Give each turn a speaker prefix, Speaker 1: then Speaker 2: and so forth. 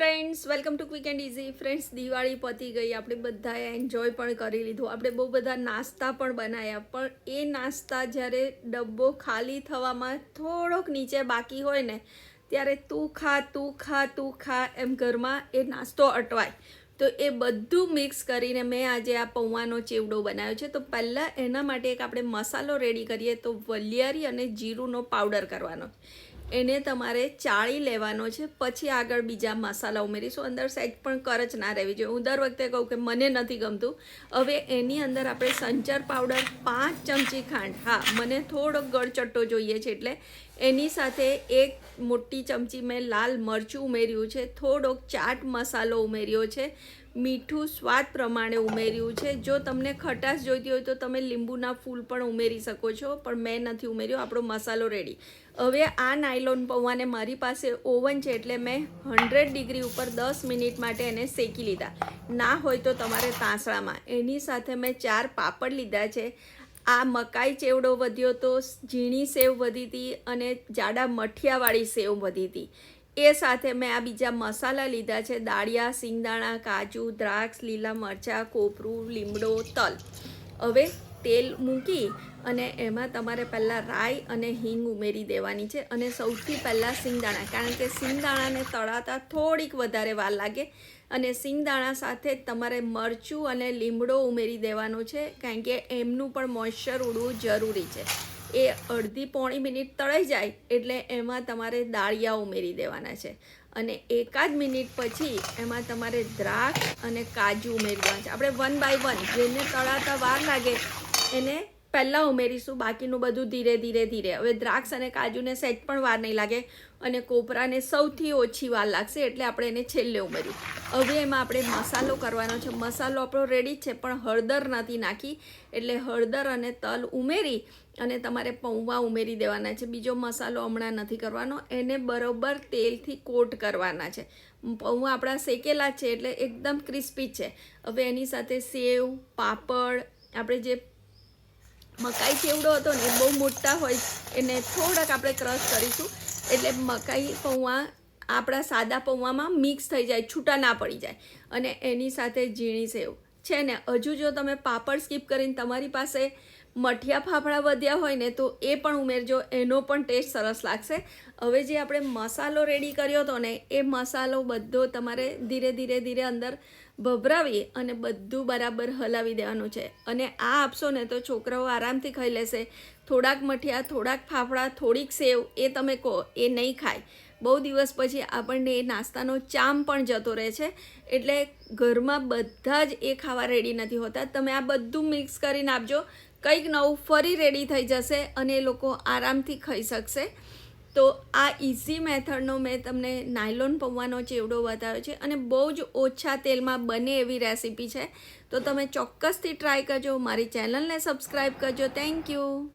Speaker 1: Friends, welcome to quick and easy. Friends, Diwali પતી ગઈ, આપણે બધાએ એન્જોય પણ કરી લીધું. આપણે બહુ બધા નાસ્તા પણ બનાવ્યા, પણ એ નાસ્તા જ્યારે ડબ્બો ખાલી થવામાં થોડોક નીચે બાકી હોય ને, ત્યારે તું ખા એમ ઘરમાં એ નાસ્તો અટવાય. તો એ બધું મિક્સ કરીને મેં આજે આ પૌવાનો ચેવડો બનાવ્યો છે. તો પહેલાં એના માટે એક આપણે મસાલો રેડી કરીએ. તો વલિયારી અને જીરુંનો પાવડર કરવાનો, એને તમારે ચાળી લેવાનો છે. પછી આગળ બીજા મસાલા ઉમેરીશું. અંદર સેજ પણ કરચ ના રહેવી જોઈએ. હું દર વખતે કહું કે મને નથી ગમતું. હવે એની અંદર આપણે સંચર પાવડર, 5 ચમચી ખાંડ, હા મને થોડોક ગળચટ્ટો જોઈએ છે એટલે એની સાથે 1 મોટી ચમચી મેં લાલ મરચું ઉમેર્યું છે, થોડોક ચાટ મસાલો ઉમેર્યો છે, મીઠું સ્વાદ પ્રમાણે ઉમેર્યું છે. જો તમને ખટાશ જોઈતી હોય તો તમે લીંબુના ફૂલ પણ ઉમેરી શકો છો, પણ મેં નથી ઉમેર્યો. આપણો મસાલો રેડી. હવે આ નાયલોન પૌવાને મારી પાસે ઓવન છે એટલે મેં 100 ડિગ્રી ઉપર 10 મિનિટ માટે એને શેકી લીધા. ના હોય તો તમારે તાંસળામાં. એની સાથે મેં 4 પાપડ લીધા છે. આ મકાઈ ચેવડો વધ્યો તો ઝીણી સેવ વધી હતી અને જાડા મઠિયાવાળી સેવ વધી હતી. એ સાથે મેં આ બીજા મસાલા લીધા છે: દાળિયા, સિંગદાણા, કાજુ, દ્રાક્ષ, લીલા મરચાં, કોપરું, લીમડો, તલ. હવે તેલ મૂકી અને એમાં તમારે પહેલાં રાઈ અને હિંગ ઉમેરી દેવાની છે. અને સૌથી પહેલાં સિંગદાણા, કારણ કે સિંગદાણાને તળાતા થોડીક વધારે વાર લાગે. અને સિંગદાણા સાથે જ તમારે મરચું અને લીમડો ઉમેરી દેવાનો છે, કારણ કે એમનું પણ મોઇશ્ચર ઉડવું જરૂરી છે. એ અડધી પોણી મિનિટ તળાઈ જાય એટલે એમાં તમારે દાળિયા ઉમેરી દેવાના છે. અને એકાદ મિનિટ પછી એમાં તમારે દ્રાક્ષ અને કાજુ ઉમેરી દેવાના છે. આપણે 1 બાય 1 જેને તળાતા વાર લાગે એને પહેલાં ઉમેરીશું, બાકીનું બધું ધીરે ધીરે. હવે દ્રાક્ષ અને કાજુને સહેજ પણ વાર નહીં લાગે અને કોપરાને સૌથી ઓછી વાર લાગશે, એટલે આપણે એને છેલ્લે ઉમેર્યું. હવે એમાં આપણે મસાલો કરવાનો છે. મસાલો આપણો રેડી જ છે, પણ હળદર નથી નાખી, એટલે હળદર અને તલ ઉમેરી અને તમારે પૌવા ઉમેરી દેવાના છે. બીજો મસાલો હમણાં નથી કરવાનો. એને બરોબર તેલથી કોટ કરવાના છે. પૌવા આપણા શેકેલા છે એટલે એકદમ ક્રિસ્પી છે. હવે એની સાથે સેવ, પાપડ, આપણે જે મકાઈ ચેવડો હતો ને એ બહુ મોટા હોય, એને થોડાક આપણે ક્રશ કરીશું એટલે મકાઈ પૌવા આપણા સાદા પૌવામાં મિક્સ થઈ જાય, છૂટા ના પડી જાય. અને એની સાથે ઝીણી સેવ છે ને. હજુ જો તમે પાપડ સ્કીપ કરીને તમારી પાસે મઠિયા ફાફડા વધ્યા હોય ને તો એ પણ ઉમેરજો, એનો પણ ટેસ્ટ સરસ લાગશે. હવે જે આપણે મસાલો રેડી કર્યો હતો ને એ મસાલો બધો તમારે ધીરે ધીરે અંદર ભભરાવી અને બધું બરાબર હલાવી દેવાનું છે. અને આ આપશો ને તો છોકરાઓ આરામથી ખાઈ લેશે. થોડાક મઠિયા, થોડાક ફાફડા, થોડીક સેવ, એ તમે કહો એ નહીં ખાય. બહુ દિવસ પછી આપણને એ નાસ્તાનો ચામ પણ જતો રહે છે. એટલે ઘરમાં બધા જ એ ખાવા રેડી નથી હોતા. તમે આ બધું મિક્સ કરીને આપજો, કંઈક નવું ફરી રેડી થઈ જશે અને એ લોકો આરામથી ખાઈ શકશે. તો આ ઇઝી મેથડનો મેં તમને નાયલોન પૌવાનો ચેવડો બતાવ્યો છે અને બહુ જ ઓછા તેલમાં બને એવી રેસીપી છે. તો તમે ચોક્કસથી ટ્રાય કરજો. મારી ચેનલને સબસ્ક્રાઈબ કરજો. Thank you.